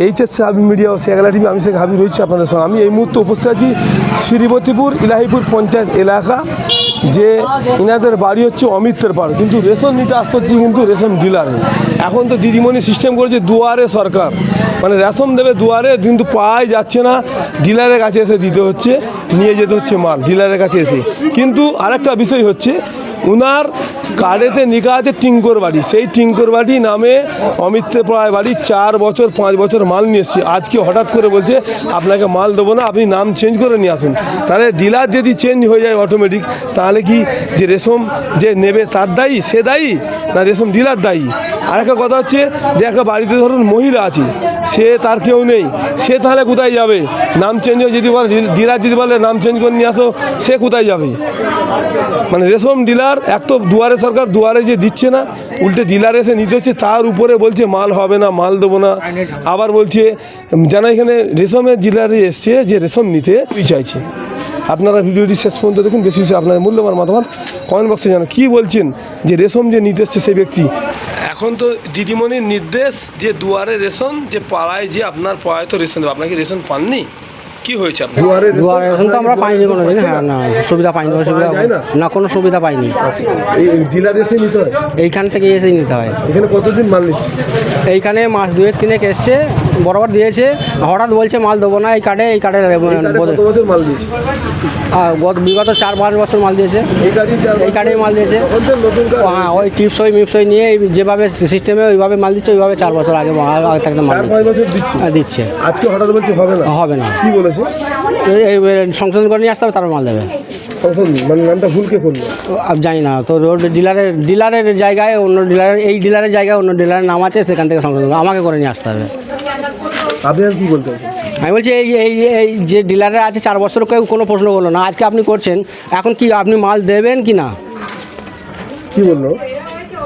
HSC হাবি media ও Shekhala TV, আমি শেখ হাবি রয়েছি আপনাদের সঙ্গে। আমি এই মুহূর্তে উপস্থিত আছি শ্রীপতিপুর ইলাহিপুর পঞ্চায়েত এলাকা, যে ইনাদের বাড়ি হচ্ছে অমিত্রের পাড়, কিন্তু রেশন নিতে আসতে হচ্ছে কিন্তু রেশন ডিলারে। এখন তো দিদিমণি সিস্টেম করেছে দুয়ারে সরকার, মানে রেশন দেবে দুয়ারে, কিন্তু পাওয়াই যাচ্ছে না, ডিলারের কাছে এসে দিতে হচ্ছে, নিয়ে যেতে হচ্ছে মাল ডিলারের কাছে এসে। কিন্তু আরেকটা বিষয় হচ্ছে, উনার কার্ডেতে নিকা আছে টিঙ্কর বাড়ি, সেই টিঙ্কর বাড়ি নামে অমিত্রের পাড়ায় বাড়ি 4 বছর 5 বছর মাল নিয়ে এসছে। আজকে হঠাৎ করে বলছে আপনাকে মাল দেবো না, আপনি নাম চেঞ্জ করে নিয়ে আসুন। তাহলে ডিলার যদি চেঞ্জ হয়ে যায় অটোমেটিক, তাহলে কি যে রেশম যে নেবে তার দায়ী, সে দায়ী না রেশম ডিলার দায়ী? আরেকটা কথা হচ্ছে যে একটা বাড়িতে ধরুন মহিলা আছে, সে তার কেউ নেই, সে তাহলে কোথায় যাবে? নাম চেঞ্জ হয়ে যদি বলে, ডিলার যদি বলে নাম চেঞ্জ করে নিয়ে আসো, সে কোথায় যাবে? মানে রেশম ডিলার এক তো দুয়ারে সরকার, দুয়ারে যে দিচ্ছে না, উল্টে ডিলার এসে নিতে হচ্ছে, তার উপরে বলছে মাল হবে না, মাল দেবো না। আবার বলছে যেন এখানে রেশমের ডিলারে এসছে যে রেশম নিতে চাইছে। আপনারা ভিডিওটি শেষ পর্যন্ত দেখুন, বেশি বেশি আপনাদের মূল্যবান মতামত কমেন্ট বক্সে জানান। কী বলছেন যে রেশম যে নিতে এসছে সেই ব্যক্তি? এখন তো দিদিমণির নির্দেশ যে দুয়ারে রেশন, যে পাড়ায় যে আপনার পাড়ায় তো রেশন দেবে, আপনার কি রেশন পাননি? কি হয়েছে আপনার? দুয়ারে রেশন তো আমরা পাইনি কোনোদিন। হ্যাঁ, না সুবিধা পাইনি, সুবিধা না, কোনো সুবিধা পাইনি। এই ডিলার এসে নিতে হয়, এইখান থেকে এসে নিতে হয়। এখানে কতদিন মাল নিচ্ছে? এইখানে মাস 2-3 এসছে, বরাবর দিয়েছে, হঠাৎ বলছে মাল দেবো না। এই কার্ডে কত বছর মাল দিয়েছে? বিগত 4-5 বছর মাল দিয়েছে, এই কার্ডেই মাল দিয়েছে। হ্যাঁ, ওই টিপসই মিপসই নিয়ে যেভাবে সিস্টেমে ওইভাবে মাল দিচ্ছে, ওইভাবে 4 বছর আগে থাকতে মাল দিচ্ছে। আজকে হঠাৎ বলছে হবে না, হবে না। কি বলেছে? এই সংশোধন করে নিয়ে আসতে হবে, তারপর মাল দেবে। মানে নামটা ভুলকে করলো জানি না তো, ডিলারের জায়গায় অন্য ডিলারের, এই ডিলারের জায়গায় অন্য ডিলারের নাম আছে, সেখান থেকে সংশোধন আমাকে করে নিয়ে আসতে হবে। আপনি আর কি বলতে চাইছেন? আমি বলছি এই যে ডিলারের আছে 4 বছর, কেউ কোনো প্রশ্ন করলো না, আজকে আপনি করছেন, এখন কি আপনি মাল দেবেন কি না? কি বললো?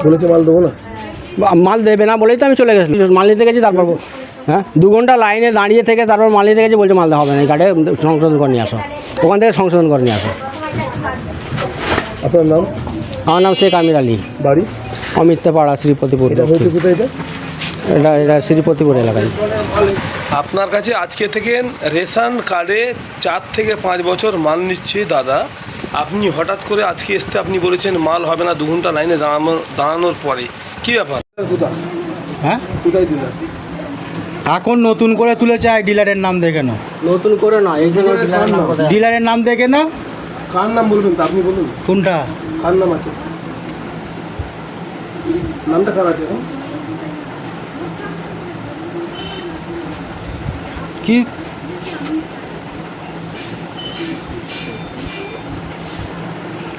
বলেছে মাল দেবো না, মাল দেবে না বলেই তো আমি চলে গেছি, মাল নিতে গেছি। তারপর 2 ঘন্টা লাইনে দাঁড়িয়ে থেকে তারপর মাল নিতে গেছি, বলছে মাল দেওয়া হবে না, এই কার্ডে সংশোধন করে নিয়ে আসো, ওখান থেকে সংশোধন করে নিয়ে আসো। আপনার নাম? আমার নাম শেখ আমির আলী, বাড়ি অমিত্রের পাড়া, শ্রীপতিপুর। এটা শ্রীপতিপুর এলাকায়। আপনার কাছে আজকে থেকে রেশন কার্ডে 4 থেকে 5 বছর মাল নিচ্ছে দাদা, আপনি হঠাৎ করে আজকে আসতে আপনি বলেছেন মাল হবে না 2 ঘন্টা লাইনে দাঁড়ানোর পরে, কি ব্যাপার? হ্যাঁ, কোথায় দিলেন? এখন নতুন করে তুলেছে, ডিলারের নাম দেখে না। নতুন করে না, এই জন্য ডিলারের নাম দেখে না। কার নাম বলবেন তো আপনি বলুন? কোনটা? কার নাম আছে? নামটা কার আছে এখন? কি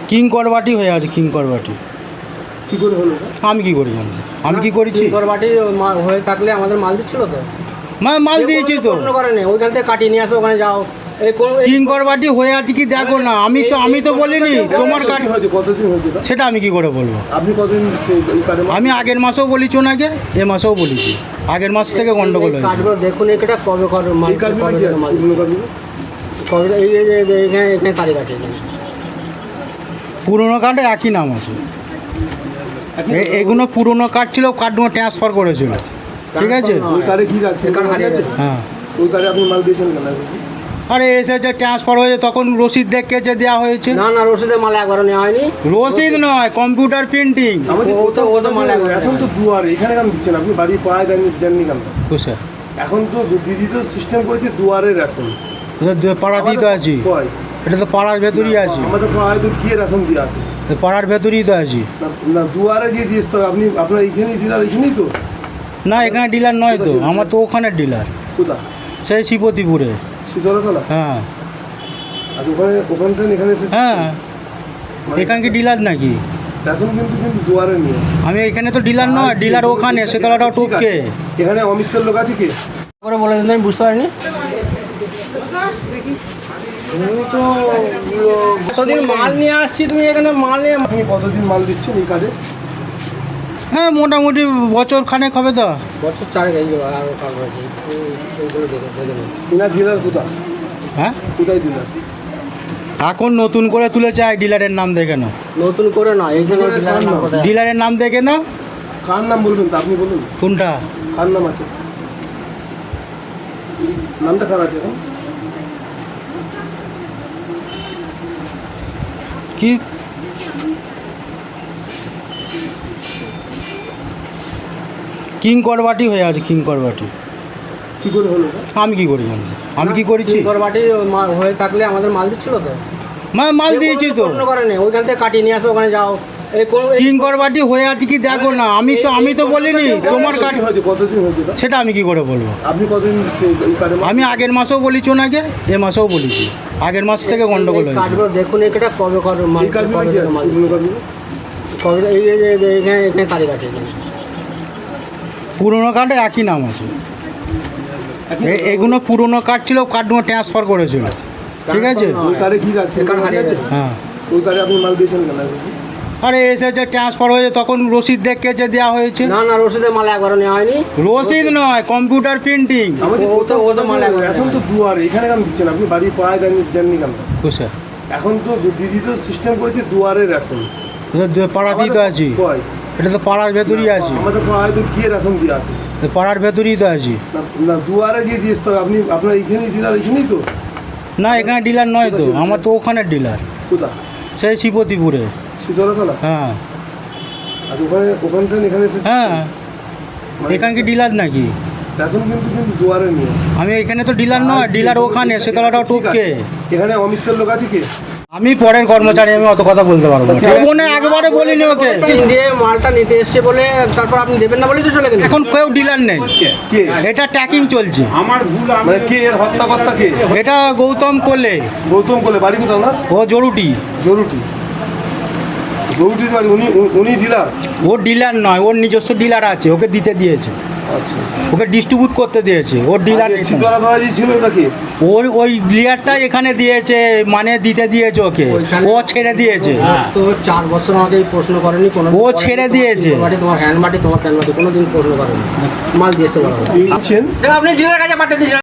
কিঙ্কর বাটি হয়ে আছে, কিঙ্কর বাটি। কি করে হলো? আমি কি করি জানি? আমি কি করেছি? বাটি হয়ে থাকলে আমাদের মাল দিচ্ছিল তো, মাল দিয়েছি তো, করেনি, ওইখান থেকে কাটিয়ে নিয়ে আসো, ওখানে যাও। কিঙ্কর বাটি হয়ে আছে কি দেখো না, আমি তো বলিনি তোমার কার্ড হয়েছে, কতদিন হয়েছে সেটা আমি কি করে বলবো? আপনি কতদিন আমি আগের মাসেও বলেছি ওনাকে, এ মাসেও বলেছি, আগের মাস থেকে গন্ডগোল হয়েছে। কার্ডগুলো দেখুন, এটা কবে কবে এখানে তারিখ আছে, পুরোনো কার্ডে একই নাম আছে। এগুলো পুরোনো কার্ড ছিল, কার্ডগুলো ট্রান্সফার করেছিল, ঠিক আছে? ওই কার্ডে কি আছে? হ্যাঁ, ওই কার্ডে আপনি মাল দিয়েছেন কেন? আরে এসেছে ট্রান্সফার হয়েছে, তখন রসিদ দেখেছে দেওয়া হয়েছে। না রসিদের মাল একবারও নেওয়া হয়নি। রসিদ নয়, কম্পিউটার প্রিন্টিং। এখন তো দুয়ারে, এখানে কেন দিচ্ছেন আপনি? বাড়ি পাড়ায় জাননি কেন? স্যার, এখন তো দিদি তো সিস্টেম করেছে দুয়ারে রেশন, পাড়াতেই তো আছি, এটা তো পাড়ার ভেতরই আছি। আমাদের পাড়ায় তো গিয়ে রেশন দিয়ে আসে, পাড়ার ভেতরই তো আছি। না দুয়ারে গিয়ে দিয়ে আসতে হবে। আপনি আপনার এইখানেই ডিলার, এখানেই তো? না, এখানে ডিলার নয় তো, আমার তো ওখানে ডিলার। কোথায়? সেই শ্রীপতিপুরে। শীতলতলা? হ্যাঁ। আচ্ছা, ওখান থেকে এখানে এসে? হ্যাঁ, এখানে কি ডিলার নাকি? রেশন কিন্তু দুয়ারে নিয়ে। আমি এখানে তো ডিলার নয়, ডিলার ওখানে শীতলাটাও টুককে। এখানে অমিত্রের লোক আছে কি করে বলে দিন, আমি বুঝতে পারিনি। কতদিন মাল নিয়ে আসছি, তুমি এখানে মাল নিয়ে আপনি কতদিন মাল দিচ্ছেন এই কাজে? হ্যাঁ, মোটামুটি বছর খানেক হবে তো। বছর 4 হয়ে যাবে, আরও কারণ আছে এইগুলো দেখে ডিলার ডিলার কোথায়? হ্যাঁ, কোথায় ডিলার? এখন নতুন করে তুলেছে, ডিলারের নাম দেখে না। নতুন করে না, এই জন্য ডিলারের নাম দেখে না। কার নাম বলবেন তো আপনি বলুন? কোনটা? কার নাম আছে? নামটা কার আছে এখন? কি কিংকরবাটি হয়ে আছে, কিংকরবাটি। কী করে হলো এটা? আমি কি করি জানি? আমি কি করেছি? বাটি হয়ে থাকলে আমাদের মাল দিচ্ছিল তো, মাল দিয়েছি তো। প্রশ্ন করেনি, ওইখান থেকে কাটিয়ে নিয়ে আসো, ওখানে যাও। এই কিংকরবাটি হয়ে আছে কি দেখো না, আমি তো বলিনি তোমার কার্ড। কতদিন হয়েছে এটা? সেটা আমি কি করে বলবো? আপনি কতদিন এই কার্ডে আমি আগের মাসেও বলেছি ওনাকে, এ মাসেও বলেছি। আগের মাস থেকে গন্ডগোল হয়েছে। কার্ডগুলো দেখুন, এটা কবে কবে মাল এই কার্ডগুলো কবে কি থেকে আছে? মাল পুরনো কার্ডগুলো? কবে এখানে তারিখ আছে এখানে। পুরোনো কার্ডে একই নাম আছে। এগুলো পুরোনো কার্ড ছিল, কার্ডগুলো ট্রান্সফার করেছিল, ঠিক আছে? ওই কার্ডে কি আছে? এই কার্ড হারিয়ে গেছে। হ্যাঁ, ওই কার্ডে আপনি মাল দিয়েছেন কেন? আরে এসেছে ট্রান্সফার হয়েছে, তখন রসিদ দেখেছে দেওয়া হয়েছে। না না, রসিদের মাল একবারও নেওয়া হয়নি। রসিদ নয়, কম্পিউটার প্রিন্টিং। ও তো মাল একবার এখন তো দুয়ারে, এখানে কেন দিচ্ছেন আপনি? বাড়ি পাড়ায় জাননি কেন? কোথায়? এখন তো দিদি তো সিস্টেম করেছে দুয়ারে রেশন। পাড়াতেই তো আছি, কয়? এটা তো পাড়ার ভেতরই আছি, আমাদের পাড়ায় তো গিয়ে রেশন দিয়ে আসে। পাড়ার ভেতরই তো আছি। না দুয়ারে গিয়ে জিজ্ঞেস তো আপনি, আপনার এইখানেই ডিলার, এইখানেই তো? না, এখানে ডিলার নয় তো, আমার তো ওখানে ডিলার, কোথা? সেই শিবতিপুরে। শীতলতলা? হ্যাঁ আচ্ছা, ওখান থেকে এখানে এসে হ্যাঁ, মানে এখানে কি ডিলার নাকি? রেশন কিন্তু দুয়ারে নিয়ে। আমি এখানে তো ডিলার নয়, ডিলার ওখানে শীতলাটাও টুককে। এখানে অমিতের লোক আছে কি? আমি পরের কর্মচারী, আমি অত কথা বলতে পারবো না। ফোনে একবারে বলিনি ওকে। দিয়ে মালটা নিতে এসছে বলে তারপর আপনি দেবেন না বলেই তো চলে গেলেন। এখন কেউ ডিলার নেই, কে? এটা ট্র্যাকিং চলছে। মানে কে এর হত্যাকর্তা কে? এটা গৌতম কোলে, গৌতম কোলে। বাড়ি কোথাও না? ও জরুটি। জরুটি? জরুটির বাড়ি? উনি ডিলার? ও ডিলার নয়, ওর নিজস্ব ডিলার আছে, ওকে দিতে দিয়েছে, আচ্ছা। ওকে ডিস্ট্রিবিউট করতে দিয়েছে। ওর ডিলার শীতলা বাবাজি ছিল নাকি? ওর ওই ডিলারটা এখানে দিয়েছে, মানে দিতে দিয়েছে ওকে, ও ছেড়ে দিয়েছে। তো 4 বছর আমাকে এই প্রশ্ন করেনি কোনো। ও ছেড়ে দিয়েছে। তোমার হ্যান্ড বাটি, তোমার প্যান বাটি, কোনোদিন প্রশ্ন করেনি। মাল দিয়েছে বলা। দিচ্ছেন? আপনি ডিলারের কাছে পাঠিয়ে দিয়েছেন।